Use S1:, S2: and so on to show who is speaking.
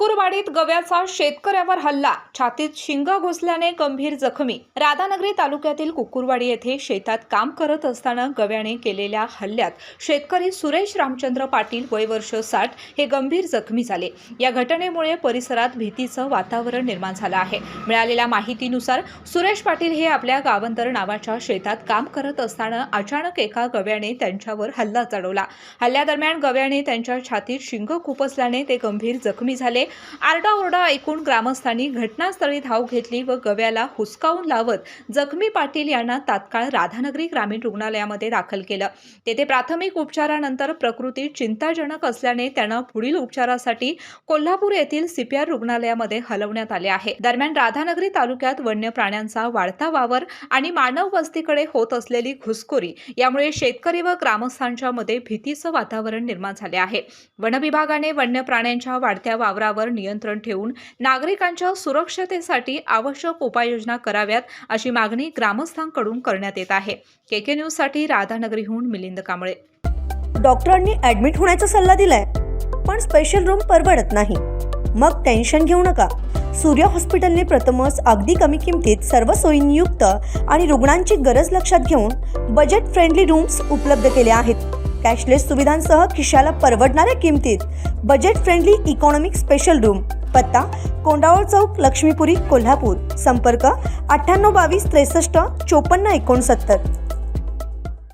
S1: कुक्कुरवाडीत गव्याचा शेतकऱ्यावर हल्ला, छातीत शिंग घुसल्याने गंभीर जखमी। राधानगरी तालुक्यातील कुक्कुरवाडी येथे शेतात काम करत असताना गव्याने केलेल्या हल्ल्यात शेतकरी सुरेश रामचंद्र पाटील वय वर्ष 60 हे गंभीर जखमी झाले। या घटनेमुळे परिसरात भीतीचं वातावरण निर्माण झालं आहे। मिळालेल्या माहितीनुसार सुरेश पाटील हे आपल्या गावंतर नावाच्या शेतात काम करत असताना अचानक एका गव्याने त्यांच्यावर हल्ला चढवला। हल्ल्यादरम्यान गव्याने त्यांच्या छातीत शिंग खुपसल्याने ते गंभीर जखमी झाले। आरडाओरडा ऐकून ग्रामस्थांनी घटनास्थळी धाव घेतली व गव्याला हुसकावून लावत जखमी पाटील यांना तात्काळ राधानगरी ग्रामीण रुग्णालयामध्ये दाखल केलं। तेथे प्राथमिक उपचारानंतर प्रकृती चिंताजनक असल्याने त्यांना पुढील उपचारासाठी कोल्हापूर येथील सीपीआर रुग्णालयामध्ये हलवण्यात आले आहे। दरम्यान राधानगरी तालुक्यात वन्य प्राण्यांचा वाढता वावर आणि मानव वस्तीकडे होत असलेली घुसखोरी यामुळे शेतकरी व ग्रामस्थांच्या मध्ये भीतीचं वातावरण निर्माण झाले आहे। वन विभागाने वन्य प्राण्यांच्या वाढत्या वावरावर नियंत्रण ठेवून नागरिकांच्या सुरक्षतेसाठी आवश्यक उपाययोजना कराव्यात अशी मागणी ग्रामस्थांकडून करण्यात येत आहे। केके न्यूज साठी राधानगरीहून मिलिंद कांबळे।
S2: डॉक्टरांनी ऍडमिट होण्याचा सल्ला दिलाय, पण स्पेशल रूम परवडत नाही। मग टेन्शन घेऊ नका। सूर्य हॉस्पिटलने प्रथमच अगदी कमी किमतीत सर्व सोयींयुक्त आणि रुग्णांची गरज लक्षात घेऊन बजेट फ्रेंडली रूम्स उपलब्ध केले आहेत। कॅशलेस सुविधांसह खिशाला परवडणाऱ्या किमतीत budget friendly economic special room. पत्ता कोंडावळ चौक, लक्ष्मीपुरी, कोल्हापूर। संपर्क 9822 63 54 69।